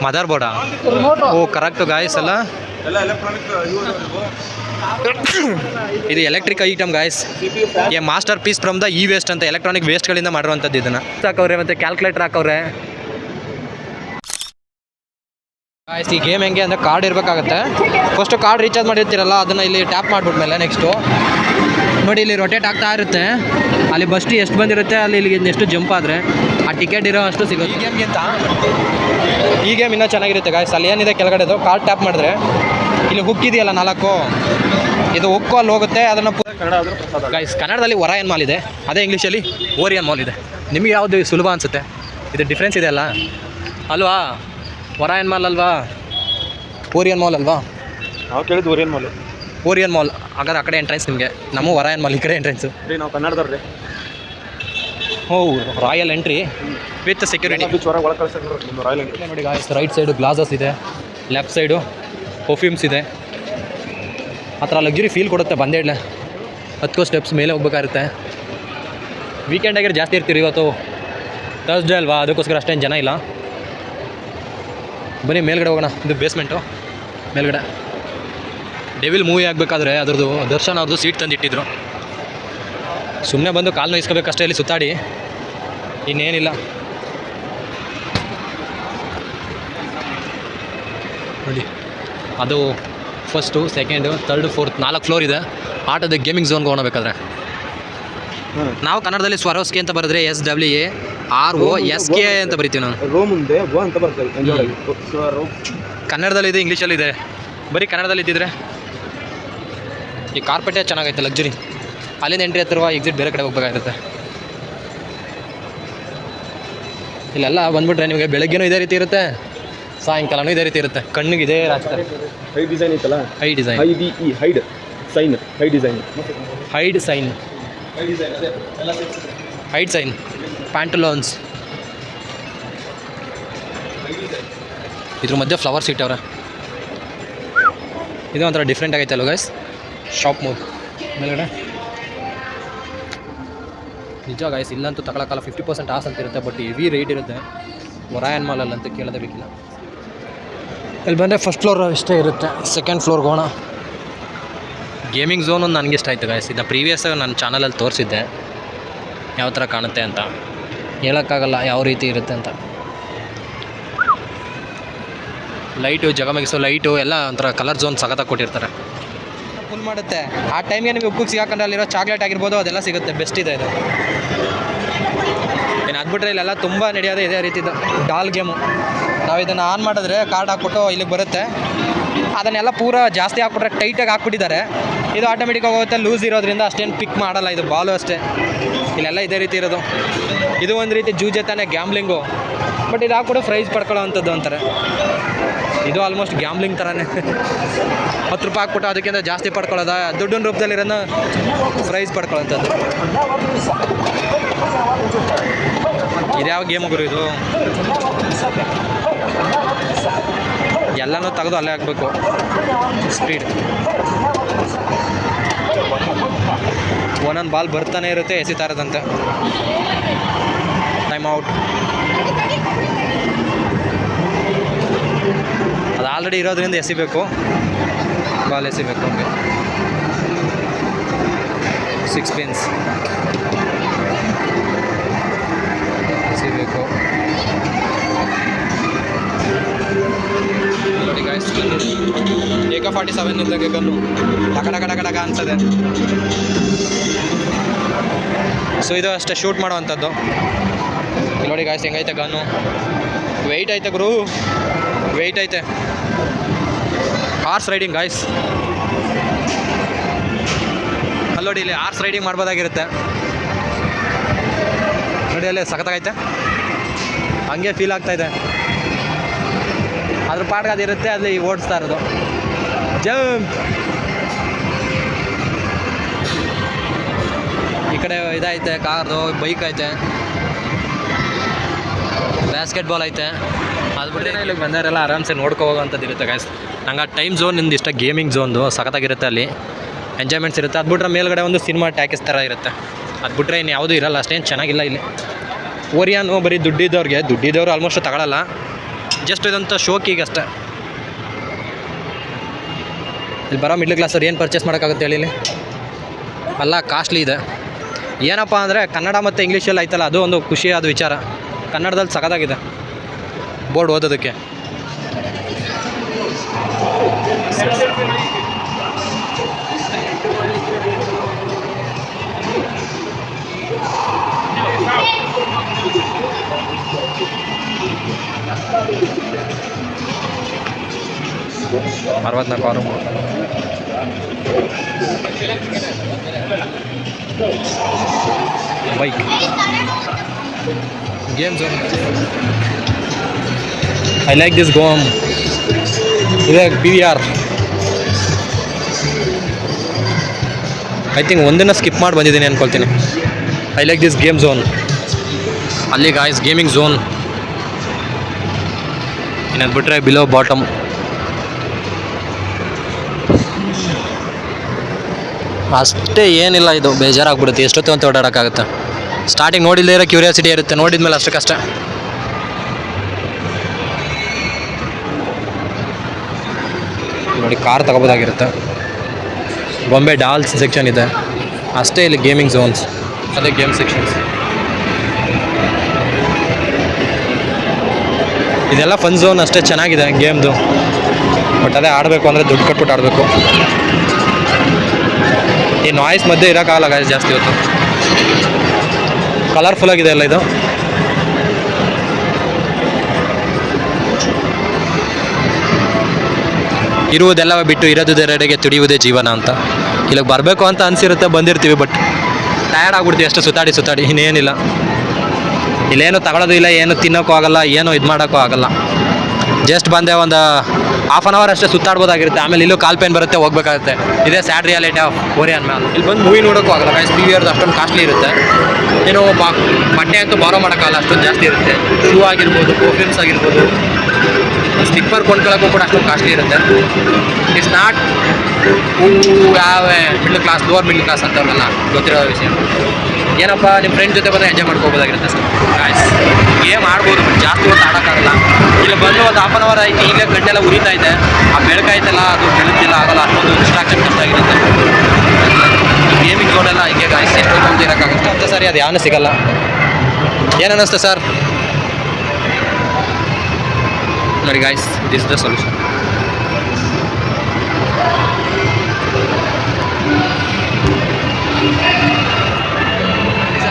Mother ಬೋರ್ಡಾ? ಓ correct guys ಅಲ್ಲ. ಇದು electric item guys. A masterpiece from the e waste ಅಂತ, ಎಲೆಕ್ಟ್ರಾನಿಕ್ ವೇಸ್ಟ್ಗಳಿಂದ ಮಾಡಿರುವಂಥದ್ದು. ಇದನ್ನು ಹಾಕವ್ರೆ ಮತ್ತು ಕ್ಯಾಲ್ಕುಲೇಟರ್ ಹಾಕವ್ರೆ ಗಾಯ್ಸ್. ಈ ಗೇಮ್ ಹೆಂಗೆ ಅಂದರೆ ಕಾರ್ಡ್ ಇರಬೇಕಾಗತ್ತೆ. ಫಸ್ಟು ಕಾರ್ಡ್ ರೀಚಾರ್ಜ್ ಮಾಡಿರ್ತೀರಲ್ಲ, ಅದನ್ನು ಇಲ್ಲಿ ಟ್ಯಾಪ್ ಮಾಡಿಬಿಟ್ಮೇಲೆ ನೆಕ್ಸ್ಟು ನೋಡಿ ಇಲ್ಲಿ ರೊಟೇಟ್ ಆಗ್ತಾ ಇರುತ್ತೆ. ಅಲ್ಲಿ ಬಸ್ಟ್ ಎಷ್ಟು ಬಂದಿರುತ್ತೆ ಅಲ್ಲಿ ಇಲ್ಲಿಗೆ ಎಷ್ಟು ಜಂಪ್ ಆದರೆ ಆ ಟಿಕೆಟ್ ಇರೋ ಅಷ್ಟು ಸಿಗುತ್ತೆ. ಈ ಗೇಮ್ಗಿಂತ ಈ ಗೇಮ್ ಇನ್ನೂ ಚೆನ್ನಾಗಿರುತ್ತೆ ಗಾಯ್ಸ್. ಅಲ್ಲಿ ಏನಿದೆ ಕೆಳಗಡೆದು ಕಾರ್ಡ್ ಟ್ಯಾಪ್ ಮಾಡಿದ್ರೆ ಇಲ್ಲಿ ಹುಕ್ಕಿದೆಯಲ್ಲ 4, ಇದು ಹುಕ್ಕು ಅಲ್ಲಿ ಹೋಗುತ್ತೆ. ಅದನ್ನು ಗಾಯ್ಸ್ ಕನ್ನಡದಲ್ಲಿ ಒರಾಯನ್ ಮಾಲ್ ಇದೆ, ಅದೇ ಇಂಗ್ಲೀಷಲ್ಲಿ ಓರಿಯನ್ ಮಾಲ್ ಇದೆ. ನಿಮಗೆ ಯಾವುದು ಸುಲಭ ಅನಿಸುತ್ತೆ? ಇದು ಡಿಫ್ರೆನ್ಸ್ ಇದೆ ಅಲ್ಲ ಅಲ್ವಾ? ಒರಾಯನ್ ಮಾಲ್ ಅಲ್ವಾ, ಓರಿಯನ್ ಮಾಲ್ ಅಲ್ವಾ? ನಾವು ಕೇಳಿದ್ದು ಓರಿಯನ್ ಮಾಲ್. ಓರಿಯನ್ ಮಾಲ್ ಹಾಗಾದ್ರೆ ಆ ಕಡೆ ಎಂಟ್ರೆನ್ಸ್ ನಿಮಗೆ, ನಮ್ಮ ಒರಾಯನ್ ಮಾಲ್ ಈ ಕಡೆ ಎಂಟ್ರೆನ್ಸು. ನಾವು ಕನ್ನಡದವ್ರಿ. Oh royal entry with security. Royal entry ನೋಡಿ ಗಾಯ್ಸ್, ರೈಟ್ ಸೈಡು ಗ್ಲಾಸಸ್ ಇದೆ, ಲೆಫ್ಟ್ ಸೈಡು ಪರ್ಫ್ಯೂಮ್ಸ್ ಇದೆ. ಆ ಥರ ಲಕ್ಸುರಿ ಫೀಲ್ ಕೊಡುತ್ತೆ. ಬಂದೇ ಇಲ್ಲ 10 ಸ್ಟೆಪ್ಸ್ ಮೇಲೆ ಹೋಗ್ಬೇಕಾಗುತ್ತೆ. ವೀಕೆಂಡ್ ಆಗಿರೋ ಜಾಸ್ತಿ ಇರ್ತೀರಿ, ಇವತ್ತು ಥರ್ಸ್ಡೇ ಅಲ್ವಾ, ಅದಕ್ಕೋಸ್ಕರ ಅಷ್ಟೇನು ಜನ ಇಲ್ಲ. ಬನ್ನಿ ಮೇಲ್ಗಡೆ ಹೋಗೋಣ. ಇದು ಬೇಸ್ಮೆಂಟು ಮೇಲ್ಗಡೆ. ಡೆವಿಲ್ ಮೂವಿ ಆಗಬೇಕಾದ್ರೆ ಅದ್ರದ್ದು ದರ್ಶನ್ ಅವ್ರದ್ದು ಸೀಟ್ ತಂದಿಟ್ಟಿದ್ರು. ಸುಮ್ಮನೆ ಬಂದು ಕಾಲು ನೋಯಿಸ್ಕೋಬೇಕಷ್ಟೇ ಇಲ್ಲಿ ಸುತ್ತಾಡಿ, ಇನ್ನೇನಿಲ್ಲ. ನೋಡಿ ಅದು first, second, third, fourth 4 floor ಇದೆ. ಆಟದ ಗೇಮಿಂಗ್ ಝೋನ್ಗೆ ಹೋಗಬೇಕಾದ್ರೆ ನಾವು ಕನ್ನಡದಲ್ಲಿ ಸ್ವರೋಸ್ಕೆ ಅಂತ ಬರೆದ್ರೆ SWAROSK ಅಂತ ಬರಿತೀವಿ ನಾವು. ಮುಂದೆ ಅಂತ ಬರ್ತದೆ. ಕನ್ನಡದಲ್ಲಿ ಇದೆ, ಇಂಗ್ಲೀಷಲ್ಲಿ ಇದೆ. ಬರೀ ಕನ್ನಡದಲ್ಲಿ ಇದ್ದಿದ್ರೆ ಈ ಕಾರ್ಪೆಟೇ ಚೆನ್ನಾಗೈತೆ ಲಕ್ಸುರಿ. ಅಲ್ಲಿಂದ ಎಂಟ್ರಿ ಹತ್ತಿರುವ ಎಕ್ಸಿಟ್ ಬೇರೆ ಕಡೆ ಹೋಗ್ಬೇಕಾಗಿರುತ್ತೆ. ಇಲ್ಲೆಲ್ಲ ಬಂದ್ಬಿಟ್ರೆ ನಿಮಗೆ ಬೆಳಗ್ಗೆನೂ ಇದೇ ರೀತಿ ಇರುತ್ತೆ, ಸಾಯಂಕಾಲನೂ ಇದೇ ರೀತಿ ಇರುತ್ತೆ. ಕಣ್ಣಿಗೆ ಇದೇ ರಾಚ್ತಾರೆ. ಹೈ ಡಿಸೈನ್ ಐತಲ್ಲ, high design, hide sign, high design, hide sign, hide sign, pantaloons. ಇದ್ರ ಮಧ್ಯೆ ಫ್ಲವರ್ಸ್ ಇಟ್ಟವ್ರೆ. ಇದು ಒಂಥರ ಡಿಫ್ರೆಂಟ್ ಆಗೈತೆ ಅಲ್ವ ಗೈಸ್. ಶಾಪ್ ಮೂವ್ ಮೇಲ್ಗಡೆ ನಿಜ ಗೈಸ್, ಇಲ್ಲಂತೂ ತಗೊಳಕ್ಕಲ್ಲ. 50% ಆಸ್ ಅಂತ ಇರುತ್ತೆ, ಬಟ್ ಹೆವಿ ರೇಟ್ ಇರುತ್ತೆ. ಒರಾಯನ್ ಮಾಲಲ್ಲಿ ಅಂತ ಕೇಳೋದೇ ಬೇಕಿಲ್ಲ. ಇಲ್ಲಿ ಬಂದರೆ ಫಸ್ಟ್ ಫ್ಲೋರ್ ಇಷ್ಟೇ ಇರುತ್ತೆ. ಸೆಕೆಂಡ್ ಫ್ಲೋರ್ಗೆ ಹೋಗೋಣ. ಗೇಮಿಂಗ್ ಝೋನ್ ಒಂದು ನನಗೆ ಇಷ್ಟ ಆಯಿತು ಗೈಸ್. ಇದು ಪ್ರೀವಿಯಸ್ ನನ್ನ ಚಾನಲಲ್ಲಿ ತೋರಿಸಿದ್ದೆ ಯಾವ ಥರ ಕಾಣುತ್ತೆ ಅಂತ. ಹೇಳೋಕ್ಕಾಗಲ್ಲ ಯಾವ ರೀತಿ ಇರುತ್ತೆ ಅಂತ. ಲೈಟು, ಜಗಮಗಿಸೋ ಲೈಟು ಎಲ್ಲ ಒಂಥರ ಕಲರ್ ಝೋನ್ ಸಖತ್ತಾಗಿ ಕೊಟ್ಟಿರ್ತಾರೆ. ಫುಲ್ ಮಾಡುತ್ತೆ ಆ ಟೈಮ್ಗೆ. ನಿಮಗೆ ಉಪ್ಪಿಗೆ ಸಿಗಾಕೊಂಡು ಅಲ್ಲಿರೋ ಚಾಕ್ಲೇಟ್ ಆಗಿರ್ಬೋದು, ಅದೆಲ್ಲ ಸಿಗುತ್ತೆ. ಬೆಸ್ಟ್ ಇದೆ ಇದು. ಇನ್ನು ಅದ್ಬಿಟ್ರೆ ಇಲ್ಲೆಲ್ಲ ತುಂಬ ನಡೆಯೋದು ಇದೇ ರೀತಿದು ಡಾಲ್ ಗೇಮು. ನಾವು ಇದನ್ನು ಆನ್ ಮಾಡಿದ್ರೆ ಕಾರ್ಡ್ ಹಾಕ್ಬಿಟ್ಟು ಇಲ್ಲಿಗೆ ಬರುತ್ತೆ. ಅದನ್ನೆಲ್ಲ ಪೂರ ಜಾಸ್ತಿ ಹಾಕ್ಬಿಟ್ರೆ ಟೈಟಾಗಿ ಹಾಕ್ಬಿಟ್ಟಿದ್ದಾರೆ. ಇದು ಆಟೋಮೆಟಿಕ್ಕಾಗಿ ಹೋಗುತ್ತೆ. ಲೂಸ್ ಇರೋದ್ರಿಂದ ಅಷ್ಟೇನು ಪಿಕ್ ಮಾಡಲ್ಲ. ಇದು ಬಾಲು ಅಷ್ಟೇ. ಇಲ್ಲೆಲ್ಲ ಇದೇ ರೀತಿ ಇರೋದು. ಇದು ಒಂದು ರೀತಿ ಜೂಜೆ ತಾನೇ, ಗ್ಯಾಮ್ಲಿಂಗು. ಬಟ್ ಇದು ಹಾಕ್ಬಿಟ್ಟು ಪ್ರೈಸ್ ಪಡ್ಕೊಳ್ಳೋ ಅಂಥದ್ದು ಅಂತಾರೆ. ಇದು ಆಲ್ಮೋಸ್ಟ್ ಗ್ಯಾಮ್ಲಿಂಗ್ ಥರನೇ. 10 ರೂಪಾಯಿ ಹಾಕ್ಬಿಟ್ಟು ಅದಕ್ಕಿಂತ ಜಾಸ್ತಿ ಪಡ್ಕೊಳ್ಳೋದ, ದುಡ್ಡಿನ ರೂಪದಲ್ಲಿರೋದನ್ನ ಪ್ರೈಸ್ ಪಡ್ಕೊಳ್ಳೋಂಥದ್ದು. ಇದ್ಯಾವ ಗೇಮ್ ಗುರು ಇದು? ಎಲ್ಲನೂ ತೆಗೆದು ಅಲ್ಲೇ ಹಾಕಬೇಕು. ಸ್ಪೀಡ್ ಒಂದೊಂದು ಬಾಲ್ ಬರ್ತಾನೆ ಇರುತ್ತೆ, ಎಸಿತಾ ಇರೋದಂತೆ. Time out. ಅದು ಆಲ್ರೆಡಿ ಇರೋದ್ರಿಂದ ಎಸಿಬೇಕು, ಬಾಲ್ ಎಸಿಬೇಕು. ನಮಗೆ 6 ಪಿನ್ಸ್ ಎಸಿಬೇಕು. ನೋಡಿ ಗಾಯ್ಸ್, AK-47 ಇದ್ದಾಗ ಗನ್ನು ಟಕ ಅನ್ಸದೆ. ಸೊ ಇದು ಅಷ್ಟೇ ಶೂಟ್ ಮಾಡೋವಂಥದ್ದು. ಇಲ್ಲಿ ನೋಡಿ ಗಾಯ್ಸ್ ಹೆಂಗೈತೆ ಗನ್ನು. ವೆಯ್ಟ್ ಐತೆ ಗುರು, ವೆಯ್ಟ್ ಐತೆ. Horse riding guys. ಅಲ್ಲಿ ನೋಡಿ, ಇಲ್ಲಿ ಹಾರ್ಸ್ ರೈಡಿಂಗ್ ಮಾಡ್ಬೋದಾಗಿರುತ್ತೆ. ನೋಡಿ ಅಲ್ಲಿ ಸಖತ್ತಾಗೈತೆ. ಹಂಗೆ ಫೀಲ್ ಆಗ್ತಾಯಿದೆ. ಅದ್ರ ಪಾಟ್ಗೆ ಅದಿರುತ್ತೆ, ಅಲ್ಲಿ ಓಡಿಸ್ತಾ ಇರೋದು. ಜಂಪ್. ಈ ಕಡೆ ಇದೈತೆ, ಕಾರ್ದು ಬೈಕ್ ಐತೆ, ಬ್ಯಾಸ್ಕೆಟ್ಬಾಲ್ ಐತೆ. ಅದು ಬಿಟ್ಟರೆ ಇಲ್ಲಿಗೆ ಬಂದವರೆಲ್ಲ ಆರಾಮ್ಸೆ ನೋಡ್ಕೊ ಹೋಗೋವಂಥದ್ದು ಇರುತ್ತೆ ಗಾಯ್ಸ್. ನಂಗೆ ಆ ಟೈಮ್ ಝೋನ್ ನಿಂದು ಇಷ್ಟ. ಗೇಮಿಂಗ್ ಝೋನ್ದು ಸಖತ್ತಾಗಿರುತ್ತೆ. ಅಲ್ಲಿ ಎಂಜಾಯ್ಮೆಂಟ್ಸ್ ಇರುತ್ತೆ. ಅದು ಬಿಟ್ಟರೆ ಮೇಲ್ಗಡೆ ಒಂದು ಸಿನಿಮಾ ಟ್ಯಾಕಿಸ್ ಥರ ಇರುತ್ತೆ. ಅದು ಬಿಟ್ಟರೆ ಇನ್ನು ಯಾವುದೂ ಇರಲ್ಲ. ಅಷ್ಟೇನು ಚೆನ್ನಾಗಿಲ್ಲ ಇಲ್ಲಿ. ಓರಿಯಾನು ಬರೀ ದುಡ್ಡಿದ್ದವ್ರಿಗೆ. ದುಡ್ಡಿದ್ದವರು ಆಲ್ಮೋಸ್ಟ್ ತಗೊಳ್ಳಲ್ಲ. ಜಸ್ಟ್ ಇದಂತ ಶೋಕಿಗಷ್ಟೇ. ಇಲ್ಲಿ ಬರೋ ಮಿಡ್ಲ್ ಕ್ಲಾಸವ್ರು ಏನು ಪರ್ಚೇಸ್ ಮಾಡೋಕ್ಕಾಗುತ್ತೆ ಹೇಳಿ? ಎಲ್ಲ ಕಾಸ್ಟ್ಲಿ ಇದೆ. ಏನಪ್ಪ ಅಂದರೆ ಕನ್ನಡ ಮತ್ತು ಇಂಗ್ಲೀಷಲ್ಲಿ ಆಯ್ತಲ್ಲ, ಅದು ಒಂದು ಖುಷಿಯಾದ ವಿಚಾರ. ಕನ್ನಡದಲ್ಲಿ ಸಖತ್ತಾಗಿದೆ ಬೋರ್ಡ್ ಓದೋದಕ್ಕೆ. ಅರವತ್ನಾಲ್ಕು bike game zone. I like this game. ಇದೆ PVR. ಐ ಥಿಂಕ್ ಒಂದನ್ನು ಸ್ಕಿಪ್ ಮಾಡಿ ಬಂದಿದ್ದೀನಿ ಅಂದ್ಕೊಳ್ತೀನಿ. I like this game zone. ಅಲ್ಲಿ ಗಾಯ್ಸ್ ಗೇಮಿಂಗ್ ಝೋನ್. ಇನ್ನದು ಬಿಟ್ಟರೆ ಬಿಲೋ ಬಾಟಮ್. ಅಷ್ಟೇ ಏನಿಲ್ಲ, ಇದು ಬೇಜಾರಾಗ್ಬಿಡುತ್ತೆ. ಎಷ್ಟೊತ್ತು ಅಂತ ಓಡಾಡೋಕ್ಕಾಗುತ್ತೆ. ಸ್ಟಾರ್ಟಿಂಗ್ ನೋಡಿಲ್ಲದೆ ಇರೋ ಕ್ಯೂರಿಯಾಸಿಟಿ ಇರುತ್ತೆ, ನೋಡಿದ್ಮೇಲೆ ಅಷ್ಟಕ್ಕಷ್ಟೇ. ನೋಡಿ ಕಾರ್ ತಗೋಬೋದಾಗಿರುತ್ತೆ. ಬೊಂಬೆ ಡಾಲ್ಸ್ ಸೆಕ್ಷನ್ ಇದೆ ಅಷ್ಟೇ. ಇಲ್ಲಿ ಗೇಮಿಂಗ್ ಝೋನ್ಸ್, ಅದೇ ಗೇಮ್ ಸೆಕ್ಷನ್ಸ್. ಇದೆಲ್ಲ ಫನ್ ಝೋನ್ ಅಷ್ಟೇ, ಚೆನ್ನಾಗಿದೆ ಗೇಮ್ದು. ಬಟ್ ಅದೇ ಆಡಬೇಕು ಅಂದರೆ ದುಡ್ಡು ಕಟ್ಬಿಟ್ಟು ಆಡಬೇಕು. ಈ ನಾಯ್ಸ್ ಮಧ್ಯೆ ಇರೋಕ್ಕಾಗಲ್ಲ ಗಾಯ್ಸ್ ಜಾಸ್ತಿ ಹೊತ್ತು. ಕಲರ್ಫುಲ್ ಆಗಿದೆ ಅಲ್ಲ ಇದು. ಇರುವುದೆಲ್ಲ ಬಿಟ್ಟು ಇರೋದೆರಡೆಗೆ ತುಡಿಯುವುದೇ ಜೀವನ ಅಂತ. ಇಲ್ಲಿಗೆ ಬರಬೇಕು ಅಂತ ಅನಿಸಿರುತ್ತೆ, ಬಂದಿರ್ತೀವಿ. ಬಟ್ ಟಯರ್ಡ್ ಆಗ್ಬಿಡ್ತೀವಿ ಅಷ್ಟು ಸುತ್ತಾಡಿ ಇನ್ನೇನಿಲ್ಲ. ಇಲ್ಲೇನು ತಗೊಳ್ಳೋದು ಇಲ್ಲ, ಏನು ತಿನ್ನೋಕ್ಕೂ ಆಗಲ್ಲ, ಏನು ಇದು ಮಾಡೋಕ್ಕೂ ಆಗಲ್ಲ. ಜಸ್ಟ್ ಬಂದೆ ಒಂದು ಹಾಫ್ ಆನ್ ಅವರ್ ಅಷ್ಟೇ ಸುತ್ತಾಡ್ಬೋದಾಗಿರುತ್ತೆ. ಆಮೇಲೆ ಇಲ್ಲೂ ಕಾಲ್ ಪೇನ್ ಬರುತ್ತೆ, ಹೋಗ್ಬೇಕಾಗುತ್ತೆ. ಇದೇ ಸ್ಯಾಡ್ ರಿಯಾಲಿಟಿ ಆಫ್ ಓರಿಯನ್ ಮ್ಯಾಲ್. ಇಲ್ಲಿ ಬಂದು ಮೂವಿ ನೋಡೋಕ್ಕೂ ಆಗಲ್ಲ ಗೈಸ್. PVRದು ಅಷ್ಟೊಂದು ಕಾಸ್ಟ್ಲಿ ಇರುತ್ತೆ. ಏನು ಬಟ್ಟೆ ಅಂತೂ ಬಾರೋ ಮಾಡೋಕ್ಕಾಗಲ್ಲ, ಅಷ್ಟೊಂದು ಜಾಸ್ತಿ ಇರುತ್ತೆ. ಶೂ ಆಗಿರ್ಬೋದು, ಪರ್ಫ್ಯೂಮ್ಸ್ ಆಗಿರ್ಬೋದು, ಸ್ಲಿಪ್ಪರ್ ಕೊಂಡ್ಕೊಳ್ಳೋಕ್ಕೂ ಕೂಡ ಅಷ್ಟೊಂದು ಕಾಸ್ಟ್ಲಿ ಇರುತ್ತೆ. ಇಟ್ಸ್ ನಾಟ್ ಯಾವ middle class, lower middle class ಅಂತವ್ರಿಗೆಲ್ಲ ಗೊತ್ತಿರೋ ವಿಷಯ. ಏನಪ್ಪ ನಿಮ್ಮ ಫ್ರೆಂಡ್ ಜೊತೆ ಬಂದರೆ ಎಂಜಾಯ್ ಮಾಡ್ಕೋಬೋದಾಗಿರುತ್ತೆ ಸರ್. ಗಾಯ್ಸ್ ಗೇಮ್ ಆಡ್ಬೋದು, ಬಟ್ ಜಾಸ್ತಿ ಹೊತ್ತು ಆಡೋಕ್ಕಾಗಲ್ಲ. ಇಲ್ಲಿ ಬಂದು ಒಂದು ಹಾಫ್ ಆನ್ ಅವರ್ ಆಯಿತು, ಈಗಲೇ ಗಂಟೆಲ್ಲ ಉರಿತಾ ಇದೆ. ಆ ಬೆಳಕಾಯ್ತಲ್ಲ, ಅದು ಬೆಳಗ್ತಿಲ್ಲ, ಆಗಲ್ಲ. ಅಷ್ಟೊಂದು ಡಿಸ್ಟ್ರಾಕ್ಷನ್ ಕಷ್ಟ ಆಗಿರುತ್ತೆ. ಗೇಮಿಂಗ್ ಝೋನೆಲ್ಲ ಹೀಗೆ ಗಾಯ್ಸ್, ಎಷ್ಟು ಅಂತ ಇರೋಕ್ಕಾಗುತ್ತೆ ಅಂತ. ಸರಿ, ಅದು ಯಾವನ್ನೂ ಸಿಗಲ್ಲ. ಏನನ್ನಿಸ್ತು ಸರ್? ನೋಡಿ ಗಾಯ್ಸ್, ದಿಸ್ ದ ಸೊಲ್ಯೂಷನ್.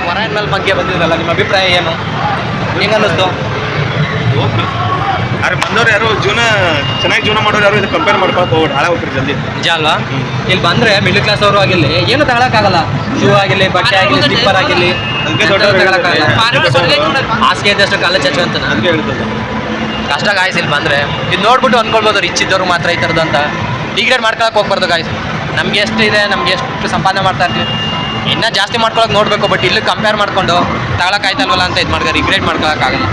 ಹೊರೈನ್ ಮೇಲೆ ಬಗ್ಗೆ ಬಂದಿದ್ರಲ್ಲ, ನಿಮ್ಮ ಅಭಿಪ್ರಾಯ ಏನು? ಹೆಂಗೆ ಅನ್ನಿಸ್ತು? ಅರೆ ಬಂದವ್ರು ಯಾರು ಜೀವನ ಚೆನ್ನಾಗಿ ಜೀವನ ಮಾಡೋರು ಯಾರು ಇದು ಕಂಪೇರ್ ಮಾಡ್ಕೊಳಕ್ಕೆ ಹೋಗ್ಬಿಟ್ಟು ಹಾಳಾಗಿ ಹೋಗ್ತಾರೆ ಜಲ್ದಿ. ನಿಜ ಅಲ್ವಾ? ಇಲ್ಲಿ ಬಂದರೆ ಮಿಡ್ಲ್ ಕ್ಲಾಸ್ ಅವರು ಆಗಿರಲಿ, ಏನು ತಗೊಳಕ್ಕಾಗಲ್ಲ. ಶೂ ಆಗಿರಲಿ, ಬಟ್ಟೆ ಆಗಿರಲಿ, ಸ್ಲಿಪ್ಪರ್ ಆಗಿರಲಿ, ತಗೊಳಕ್ಕಾಗಲ್ಲ. ಹಾಸಿಗೆ ಇದ್ದಷ್ಟು ಕಾಲ ಚಚ್ಚು ಅಂತ ಅದಕ್ಕೆ ಹೇಳ್ತದೆ. ಕಷ್ಟ ಗಾಯ್ಸ್. ಇಲ್ಲಿ ಬಂದರೆ ಇದು ನೋಡ್ಬಿಟ್ಟು ಅಂದ್ಕೊಳ್ಬೋದು ರಿಚ್ ಇದ್ದವರು ಮಾತ್ರ ಈ ಥರದ್ದು ಅಂತ. ಡಿಗ್ರೇಡ್ ಮಾಡ್ಕೊಳಕ್ಕೆ ಹೋಗ್ಬಾರ್ದು ಗಾಯ್ಸ್. ನಮಗೆ ಎಷ್ಟು ಇದೆ, ನಮಗೆ ಎಷ್ಟು ಸಂಪಾದನೆ ಮಾಡ್ತಾ ಇರ್ತೀವಿ, ಇನ್ನೂ ಜಾಸ್ತಿ ಮಾಡ್ಕೊಳಕ್ಕೆ ನೋಡಬೇಕು. ಬಟ್ ಇಲ್ಲಿ ಕಂಪೇರ್ ಮಾಡ್ಕೊಂಡು ತಗೊಳಕ್ಕಾಯ್ತಲ್ವಲ್ಲ ಅಂತ ಇದು ಮಾಡಿದ್ರೆ ರಿಗ್ರೇಟ್ ಮಾಡ್ಕೊಳಕ್ಕಾಗಲ್ಲ.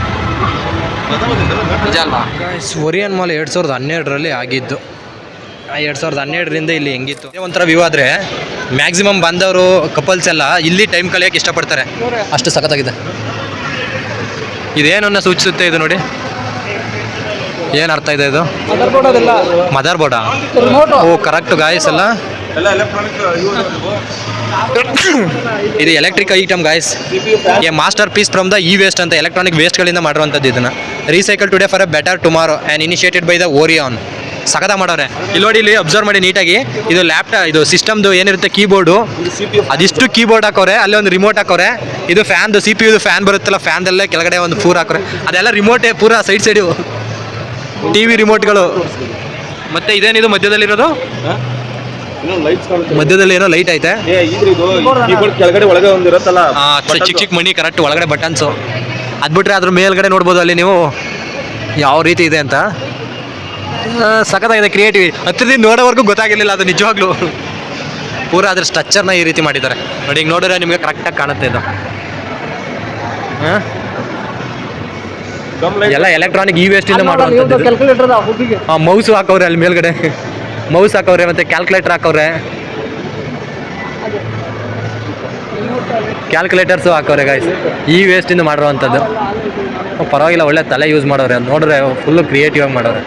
ನಿಜ ಅಲ್ವಾ ಗಾಯ್ಸ್? ಓರಿಯನ್ ಮಾಲ್ 2012ರಲ್ಲಿ ಆಗಿದ್ದು. 2012ರಿಂದ ಇಲ್ಲಿ ಹೆಂಗಿತ್ತು ಒಂಥರ ವ್ಯೂ. ಆದರೆ ಮ್ಯಾಕ್ಸಿಮಮ್ ಬಂದವರು ಕಪಲ್ಸ್ ಎಲ್ಲ ಇಲ್ಲಿ ಟೈಮ್ ಕಳೆಯೋಕ್ಕೆ ಇಷ್ಟಪಡ್ತಾರೆ, ಅಷ್ಟು ಸಖತ್ತಾಗಿದೆ. ಇದೇನನ್ನ ಸೂಚಿಸುತ್ತೆ ಇದು ನೋಡಿ? ಏನು ಅರ್ಥ ಇದೆ ಇದು? ಮದರ್ ಬೋರ್ಡಾ? Oh correct guys. ಎಲ್ಲ ಇದು electric item guys. A masterpiece from the waste ಅಂತ, ಎಲೆಕ್ಟ್ರಾನಿಕ್ ವೇಸ್ಟ್ಗಳಿಂದ ಮಾಡಿರುವಂಥದ್ದು. ಇದನ್ನು recycle today for a better tomorrow and initiated by the Orion. ಸಖತ ಮಾಡೋರೆ. ಇಲ್ಲಿ ನೋಡಿ, ಇಲ್ಲಿ ಅಬ್ಸರ್ವ್ ಮಾಡಿ ನೀಟಾಗಿ. ಇದು ಲ್ಯಾಪ್ಟಾಪ್, ಇದು ಸಿಸ್ಟಮ್ದು ಏನಿರುತ್ತೆ ಕೀಬೋರ್ಡು, ಅದಿಷ್ಟು ಕೀಬೋರ್ಡ್ ಹಾಕೋರೆ. ಅಲ್ಲಿ ಒಂದು ರಿಮೋಟ್ ಹಾಕೋರೆ. ಇದು ಫ್ಯಾನ್ದು CPU ಫ್ಯಾನ್ ಬರುತ್ತಲ್ಲ, ಫ್ಯಾನ್ದಲ್ಲೇ ಕೆಳಗಡೆ ಒಂದು ಫೂರ್ ಹಾಕೋರೆ. ಅದೆಲ್ಲ ರಿಮೋಟೇ ಪೂರಾ ಸೈಡು TV ರಿಮೋಟ್ಗಳು. ಮತ್ತು ಇದೇನಿದು ಮಧ್ಯದಲ್ಲಿರೋದು? ಮಧ್ಯದಲ್ಲಿ ಏನೋ ಲೈಟ್ ಐತೆ. ಕೆಳಗಡೆ ಒಳಗೆ ಒಂದಿರುತ್ತಲ್ಲ, ಚಿಕ್ಕ ಮಣಿ, ಕರೆಕ್ಟ್ ಒಳಗಡೆ ಬಟನ್ಸು. ಅದು ಬಿಟ್ಟರೆ ಅದ್ರ ಮೇಲ್ಗಡೆ ನೋಡ್ಬೋದು ಅಲ್ಲಿ ನೀವು ಯಾವ ರೀತಿ ಇದೆ ಅಂತ. ಸಖತ್ತಾಗಿದೆ, ಕ್ರಿಯೇಟಿವ್. ಹತ್ತಿರದಿಂದ ನೋಡೋವರೆಗೂ ಗೊತ್ತಾಗಿರಲಿಲ್ಲ ಅದು ನಿಜವಾಗ್ಲೂ. ಪೂರ ಅದ್ರ ಸ್ಟ್ರಕ್ಚರ್ನ ಈ ರೀತಿ ಮಾಡಿದ್ದಾರೆ ನೋಡಿ. ಈಗ ನೋಡಿದ್ರೆ ನಿಮಗೆ ಕರೆಕ್ಟಾಗಿ ಕಾಣುತ್ತೆ ಇದು. ಎಲ್ಲ ಎಲೆಕ್ಟ್ರಾನಿಕ್ ವೇಸ್ಟಿಂದ ಮಾಡುವಂಥದ್ದು. ಮೌಸ್ ಹಾಕವ್ರೆ ಅಲ್ಲಿ ಮೇಲ್ಗಡೆ, ಮೌಸ್ ಹಾಕವ್ರೆ, ಮತ್ತು ಕ್ಯಾಲ್ಕುಲೇಟರ್ ಹಾಕವ್ರೆ, ಕ್ಯಾಲ್ಕುಲೇಟರ್ಸು ಹಾಕವ್ರೆ ಗಾಯ್ಸ್. ವೇಸ್ಟಿಂದ ಮಾಡಿರುವಂಥದ್ದು. ಪರವಾಗಿಲ್ಲ, ಒಳ್ಳೆ ತಲೆ ಯೂಸ್ ಮಾಡೋರೆ. ಅದು ನೋಡಿದ್ರೆ ಫುಲ್ಲು ಕ್ರಿಯೇಟಿವ್ ಆಗಿ ಮಾಡೋರೆ.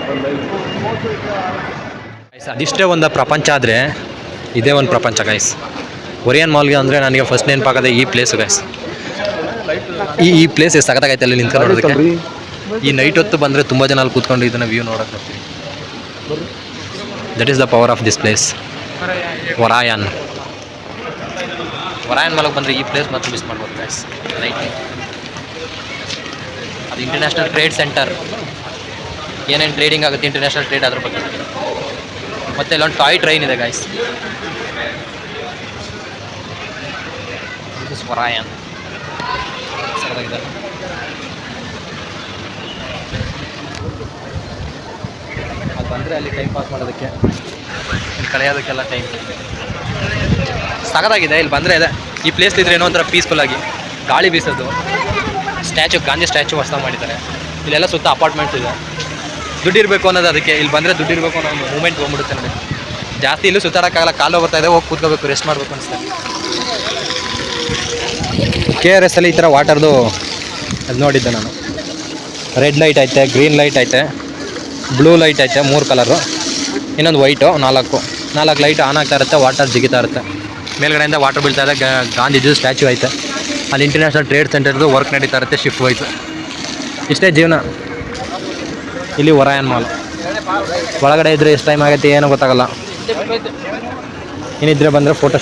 ಅದಿಷ್ಟೇ ಒಂದು ಪ್ರಪಂಚ ಆದರೆ ಇದೇ ಒಂದು ಪ್ರಪಂಚ ಗೈಸ್. ಒರಿಯನ್ ಮಾಲ್ಗೆ ಅಂದರೆ ನನಗೆ ಫಸ್ಟ್ ನೆನಪಾಗೋದೆ ಈ ಪ್ಲೇಸು ಗೈಸ್. ಈ ಪ್ಲೇಸ್ ಎಷ್ಟು ಸಖತ್ತಾಗೈತೆ ಅಲ್ಲಿ ನಿಂತ್ಕೊಂಡು ನೋಡೋದಕ್ಕೆ. ಈ ನೈಟ್ ಹೊತ್ತು ಬಂದರೆ ತುಂಬ ಜನ ಅಲ್ಲಿ ಕೂತ್ಕೊಂಡು ಇದನ್ನು ವ್ಯೂ ನೋಡೋಕೆ ಬರ್ತೀವಿ. That is the power of this place. Orion ಮಾಲ್ಗೆ ಬಂದರೆ ಈ ಪ್ಲೇಸ್ ಮಾತ್ರ ಮಿಸ್ ಮಾಡ್ಬೋದು ಗೈಸ್. ನೈಟ್ ಅದು ಇಂಟರ್ನ್ಯಾಷನಲ್ ಟ್ರೇಡ್ ಸೆಂಟರ್. ಏನೇನು ಟ್ರೇಡಿಂಗ್ ಆಗುತ್ತೆ ಇಂಟರ್ನ್ಯಾಷನಲ್ ಟ್ರೇಡ್ ಅದ್ರ ಬಗ್ಗೆ. ಮತ್ತು ಇಲ್ಲೊಂದು ಟಾಯ್ ಟ್ರೈನ್ ಇದೆ ಗೈಸ್. This is Orion. ಸರಿಯಾಗಿದೆ. ಅದು ಬಂದರೆ ಅಲ್ಲಿ ಟೈಮ್ ಪಾಸ್ ಮಾಡೋದಕ್ಕೆ, ಇಲ್ಲಿ ಕಳೆಯೋದಕ್ಕೆಲ್ಲ ಟೈಮ್ ಸಖತ್ತಾಗಿದೆ. ಇಲ್ಲಿ ಬಂದರೆ ಇದೆ ಈ ಪ್ಲೇಸ್ ಇದ್ರೆ ಏನೋ ಒಂಥರ ಪೀಸ್ಫುಲ್ಲಾಗಿ ಗಾಳಿ ಬೀಸೋದು. ಸ್ಟ್ಯಾಚು, ಗಾಂಧಿ ಸ್ಟ್ಯಾಚು ಹೊಸದಾಗಿ ಮಾಡಿದ್ದಾರೆ. ಇಲ್ಲೆಲ್ಲ ಸುತ್ತ ಅಪಾರ್ಟ್ಮೆಂಟ್ಸ್ ಇದೆ. ದುಡ್ಡಿರಬೇಕು ಅನ್ನೋದು ಅದಕ್ಕೆ. ಇಲ್ಲಿ ಬಂದರೆ ದುಡ್ಡಿರಬೇಕು ಅನ್ನೋ ಒಂದು ಮೂಮೆಂಟ್ ತೊಗೊಂಡ್ಬಿಡುತ್ತೆ ನನಗೆ. ಜಾಸ್ತಿ ಇಲ್ಲೂ ಸುತ್ತಾಡೋಕ್ಕಾಗಲ್ಲ, ಕಾಲು ಬರ್ತಾ ಇದೆ, ಹೋಗಿ ಕೂತ್ಕೋಬೇಕು, ರೆಸ್ಟ್ ಮಾಡಬೇಕು ಅನಿಸ್ತಾರೆ. KRS ಅಲ್ಲಿ ಈ ಥರ ವಾಟರ್ದು ಅದು ನೋಡಿದ್ದೆ ನಾನು. ರೆಡ್ ಲೈಟ್ ಐತೆ, ಗ್ರೀನ್ ಲೈಟ್ ಐತೆ, ಬ್ಲೂ ಲೈಟ್ ಐತೆ, 3 ಕಲರು, ಇನ್ನೊಂದು ವೈಟು, 4 ಲೈಟ್ ಆನ್ ಆಗ್ತಾ ಇರುತ್ತೆ, ವಾಟರ್ ಜಿಗಿತಾ ಇರುತ್ತೆ. ಮೇಲ್ಗಡೆಯಿಂದ ವಾಟರ್ ಬೀಳ್ತಾ ಇದೆ. ಗಾಂಧೀಜಿ ಸ್ಟ್ಯಾಚು ಐತೆ. ಅಲ್ಲಿ ಇಂಟರ್ನ್ಯಾಷನಲ್ ಟ್ರೇಡ್ ಸೆಂಟರ್ದು ವರ್ಕ್ ನಡೀತಾ ಇರುತ್ತೆ, ಶಿಫ್ಟ್ ವೈಸು. ಇಷ್ಟೇ ಜೀವನ ಇಲ್ಲಿ ಒರಾಯನ್ ಮಾಲ್. ಒಳಗಡೆ ಇದ್ದರೆ ಎಷ್ಟು ಟೈಮ್ ಆಗುತ್ತೆ ಏನೋ ಗೊತ್ತಾಗಲ್ಲ. ಏನಿದ್ರೆ ಬಂದರೆ ಫೋಟೋ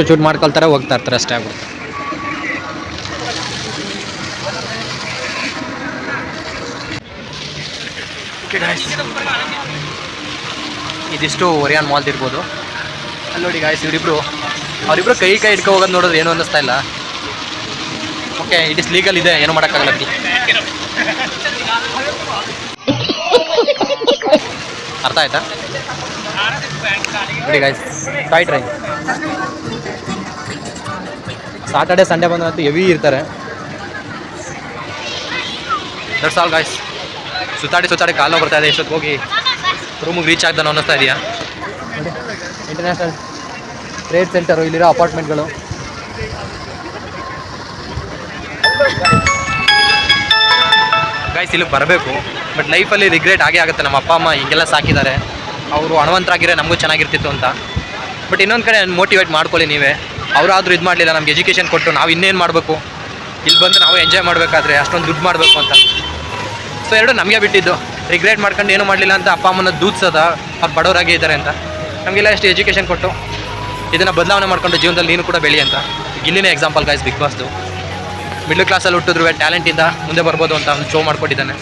ಶೂಟ್ ಮಾಡ್ಕೊಳ್ತಾರೆ, ಹೋಗ್ತಾ ಇರ್ತಾರೆ, ಅಷ್ಟೇ ಆಗ್ಬಿಡುತ್ತೆ. ಇದಿಷ್ಟು ಒರಿಯನ್ ಮಾಲ್ ಇರ್ಬೋದು. ಅಲ್ಲಿ ನೋಡಿ ಗಾಯ್ಸ್, ಅವರಿಬ್ರು ಕೈ ಇಟ್ಕೊ ಹೋಗೋದು ನೋಡಿದ್ರೆ ಏನು ಅನ್ನಿಸ್ತಾ ಇಲ್ಲ. ಓಕೆ, ಇಟ್ ಇಸ್ ಲೀಗಲ್ ಇದೆ, ಏನು ಮಾಡೋಕ್ಕಾಗಲ್ಲ. ಅರ್ಥ ಆಯ್ತಾ? ನೋಡಿ guys, toy train. Saturday Sunday ಬಂದಂತೂ ಹೆವಿ ಇರ್ತಾರೆ. That's all guys. ಸುತ್ತಾಡಿ ಕಾಲು ಬರ್ತಾ ಇದೆ. ಎಷ್ಟೊತ್ತು ಹೋಗಿ ರೂಮಿಗೆ ರೀಚ್ ಆಗ್ದಾನು ಅನ್ನಿಸ್ತಾ ಇದೆಯಾ? ನೋಡಿ, ಇಂಟರ್ನ್ಯಾಷನಲ್ ಟ್ರೇಡ್ ಸೆಂಟರು, ಇಲ್ಲಿರೋ ಅಪಾರ್ಟ್ಮೆಂಟ್ಗಳು. ಗೈಸ್, ಇಲ್ಲಿ ಬರಬೇಕು, ಬಟ್ ಲೈಫಲ್ಲಿ ರಿಗ್ರೆಟ್ ಆಗೇ ಆಗುತ್ತೆ. ನಮ್ಮ ಅಪ್ಪ ಅಮ್ಮ ಹಿಂಗೆಲ್ಲ ಸಾಕಿದ್ದಾರೆ, ಅವರು ಹಣವಂತರಾಗಿರೋ ನಮಗೂ ಚೆನ್ನಾಗಿರ್ತಿತ್ತು ಅಂತ. ಬಟ್ ಇನ್ನೊಂದು ಕಡೆ ಮೋಟಿವೇಟ್ ಮಾಡ್ಕೊಳ್ಳಿ ನೀವೇ. ಅವರಾದರೂ ಇದು ಮಾಡಲಿಲ್ಲ, ನಮ್ಗೆ ಎಜುಕೇಷನ್ ಕೊಟ್ಟು ನಾವು ಇನ್ನೇನು ಮಾಡಬೇಕು, ಇಲ್ಲಿ ಬಂದು ನಾವು ಎಂಜಾಯ್ ಮಾಡಬೇಕಾದ್ರೆ ಅಷ್ಟೊಂದು ದುಡ್ಡು ಮಾಡಬೇಕು ಅಂತ. ಸೊ ಎರಡು ನಮಗೆ ಬಿಟ್ಟಿದ್ದು. ರಿಗ್ರೆಟ್ ಮಾಡ್ಕೊಂಡು ಏನೂ ಮಾಡಲಿಲ್ಲ ಅಂತ ಅಪ್ಪ ಅಮ್ಮನ ದೂತ್ಸೋದ, ಅವ್ರು ಬಡವರಾಗೇ ಇದ್ದಾರೆ ಅಂತ. ನಮಗೆಲ್ಲ ಎಷ್ಟು ಎಜುಕೇಷನ್ ಕೊಟ್ಟು ಇದನ್ನು ಬದಲಾವಣೆ ಮಾಡ್ಕೊಂಡು ಜೀವನದಲ್ಲಿ ನೀನು ಕೂಡ ಬೆಳಿ ಅಂತ. ಇಲ್ಲಿನೇ ಎಕ್ಸಾಂಪಲ್ ಗಾಯ್ಸ್, ಬಿಗ್ ಬಾಸ್ದು. ಮಿಡ್ಲ್ ಕ್ಲಾಸಲ್ಲಿ ಹುಟ್ಟಿದ್ರು ಟ್ಯಾಲೆಂಟಿಂದ ಮುಂದೆ ಬರ್ಬೋದು ಅಂತ ಒಂದು ಶೋ ಮಾಡ್ಕೊಟ್ಟಿದ್ದಾನೆ.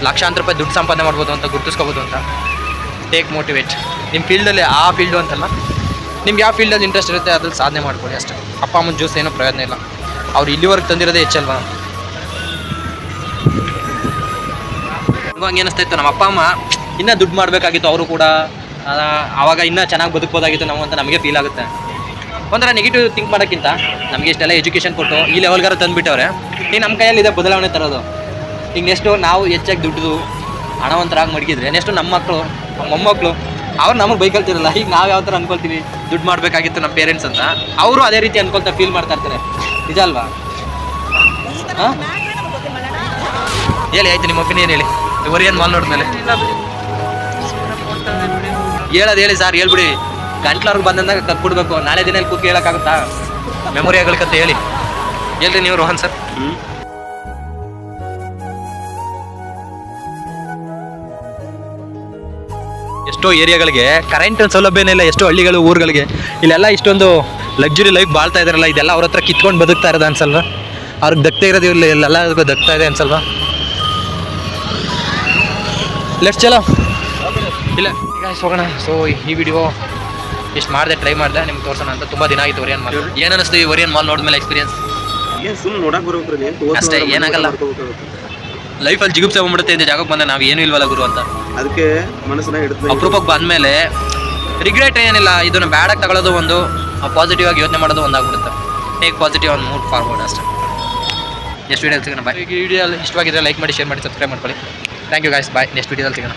ಲಕ್ಷಾಂತರ ರೂಪಾಯಿ ದುಡ್ಡು ಸಂಪಾದನೆ ಮಾಡ್ಬೋದು ಅಂತ, ಗುರುತಿಸ್ಕೋಬೋದು ಅಂತ. Take motivate. ನಿಮ್ಮ ಫೀಲ್ಡಲ್ಲಿ ಆ ಫೀಲ್ಡು ಅಂತಲ್ಲ, ನಿಮ್ಗೆ ಯಾವ ಫೀಲ್ಡಲ್ಲಿ ಇಂಟ್ರೆಸ್ಟ್ ಇರುತ್ತೆ ಅದ್ರಲ್ಲಿ ಸಾಧನೆ ಮಾಡ್ಕೊಳ್ಳಿ ಅಷ್ಟೇ. ಅಪ್ಪ ಅಮ್ಮನ ಜ್ಯೂಸ್ ಏನೂ ಪ್ರಯೋಜನ ಇಲ್ಲ. ಅವ್ರು ಇಲ್ಲಿವರೆಗೆ ತಂದಿರೋದೇ ಹೆಚ್ಚಲ್ವಾ. ಹಂಗೆ ಅನಿಸ್ತಾ ಇತ್ತು, ನಮ್ಮ ಅಪ್ಪ ಅಮ್ಮ ಇನ್ನೂ ದುಡ್ಡು ಮಾಡಬೇಕಾಗಿತ್ತು, ಅವರು ಕೂಡ ಆವಾಗ ಇನ್ನೂ ಚೆನ್ನಾಗಿ ಬದುಕ್ಬೋದಾಗಿತ್ತು ನಾವು ಅಂತ ನಮಗೆ ಫೀಲ್ ಆಗುತ್ತೆ. ಒಂಥರ ನೆಗೆಟಿವ್ ಥಿಂಕ್ ಮಾಡೋಕ್ಕಿಂತ ನಮಗೆ ಇಷ್ಟೆಲ್ಲ ಎಜುಕೇಷನ್ ಕೊಟ್ಟು ಈ ಲೆವೆಲ್ಗಾರ ತಂದುಬಿಟ್ಟವ್ರೆ. ಈಗ ನಮ್ಮ ಕೈಯಲ್ಲಿದೆ ಬದಲಾವಣೆ ತರೋದು. ಈಗ ನೆಕ್ಸ್ಟು ನಾವು ಹೆಚ್ಚಾಗಿ ದುಡ್ಡು ಹಣವಂತರಾಗಿ ಮಡಗಿದ್ರೆ ನೆಕ್ಸ್ಟು ನಮ್ಮ ಮಕ್ಕಳು, ನಮ್ಮ ಮೊಮ್ಮಕ್ಕಳು ಅವ್ರು ನಮಗೆ ಬೈಕಲ್ತಿರಲ್ಲ. ಈಗ ನಾವು ಯಾವ ಥರ ಅಂದ್ಕೊಳ್ತೀವಿ, ದುಡ್ಡು ಮಾಡಬೇಕಾಗಿತ್ತು ನಮ್ಮ ಪೇರೆಂಟ್ಸ್ ಅಂತ, ಅವರು ಅದೇ ರೀತಿ ಅಂದ್ಕೊಳ್ತಾ ಫೀಲ್ ಮಾಡ್ತಾ ಇರ್ತಾರೆ. ನಿಜ ಅಲ್ವಾ? ಹಾಂ, ಹೇಳಿ, ಆಯ್ತು ನಿಮ್ಮ ಒಪಿನಿಯನ್ ಹೇಳಿ. ಒರಿಯನ್ ಮಾಲ್ ನೋಡಿದ್ಮೇಲೆ ಹೇಳಿ ಸರ್, ಹೇಳ್ಬಿಡಿ. ಗಂಟ್ಲವ್ರಿಗೆ ಬಂದಂದಾಗ ಕತ್ಬಿಡ್ಬೇಕು. ನಾಳೆ ದಿನ ಇಲ್ಲಿ ಕೂತ್ಕೆ ಹೇಳೋಕ್ಕಾಗುತ್ತಾ? ಮೆಮೊರಿ ಆಗಲಿಕ್ಕಂತ ಹೇಳ್ರಿ ನೀವು ರೋಹನ್ ಸರ್. ಎಷ್ಟೋ ಏರಿಯಾಗಳಿಗೆ ಕರೆಂಟ್ ಸೌಲಭ್ಯನೇ ಇಲ್ಲ, ಎಷ್ಟೋ ಹಳ್ಳಿಗಳು, ಊರುಗಳಿಗೆ. ಇಲ್ಲೆಲ್ಲ ಇಷ್ಟೊಂದು ಲಕ್ಸುರಿ ಲೈಫ್ ಬಾಳ್ತಾ ಇದಾರಲ್ಲ, ಇದೆಲ್ಲ ಅವ್ರ ಹತ್ರ ಕಿತ್ಕೊಂಡು ಬದುಕ್ತಾ ಇರೋದು ಅನ್ಸಲ್ವಾ? ಅವ್ರಿಗೆ ದಕ್ತಾ ಇರೋದು ಇಲ್ಲೆಲ್ಲರಿಗೂ ದಕ್ತಾ ಇದೆ ಅನ್ಸಲ್ವಾ? ಲೆಟ್ಸ್ ಚಲೋ ಇಲ್ಲ ಈಗ ಹೋಗೋಣ. ಸೊ ಈ ವಿಡಿಯೋ ಇಷ್ಟು ಮಾಡಿದೆ, ಟ್ರೈ ಮಾಡಿದೆ ನಿಮ್ಗೆ ತೋರ್ಸೋಣ ಅಂತ. ತುಂಬ ದಿನ ಆಯಿತು ಒರಿಯನ್ ಮಾಲ್. ಏನು ಅನ್ನಿಸ್ತು ಈ ಒರಿಯನ್ ಮಾಲ್ ನೋಡಿದ್ಮೇಲೆ ಎಕ್ಸ್ಪೀರಿಯನ್ಸ್? ಅಷ್ಟೇ, ಏನಾಗಲ್ಲ. ಲೈಫಲ್ಲಿ ಜಿಗುಪ್ಸೆ ಬಂದ್ಬಿಡುತ್ತೆ ಇಂಥ ಜಾಗಕ್ಕೆ ಬಂದ ನಾವು ಏನೂ ಇಲ್ವಲ್ಲ ಗುರು ಅಂತ. ಅದಕ್ಕೆ ಮನಸ್ಸನ್ನ ಹಿಡಿದು ಅಪರೂಪಕ್ಕೆ ಬಂದಮೇಲೆ ರಿಗ್ರೆಟ್ ಏನಿಲ್ಲ. ಇದನ್ನು ಬ್ಯಾಡಾಗಿ ತಗೊಳ್ಳೋದು ಒಂದು, ಪಾಸಿಟಿವ್ ಆಗಿ ಯೋಚನೆ ಮಾಡೋದು ಒಂದಾಗ್ಬಿಡುತ್ತೆ. Take positive and move forward ಅಷ್ಟೇ. ನೆಕ್ಸ್ಟ್ ವೀಡಿಯೋದಲ್ಲಿ ಸಿಗೋಣ. ಬಾಯ್. ಈ ವಿಡಿಯೋ ಇಷ್ಟವಾಗಿದ್ದರೆ ಲೈಕ್ ಮಾಡಿ, ಶೇರ್ ಮಾಡಿ, ಸಬ್ಸ್ಕ್ರೈಬ್ ಮಾಡ್ಕೊಳ್ಳಿ. Thank you guys. Bye. Next ವೀಡಿಯೋದಲ್ಲಿ ಸಿಗೋಣ.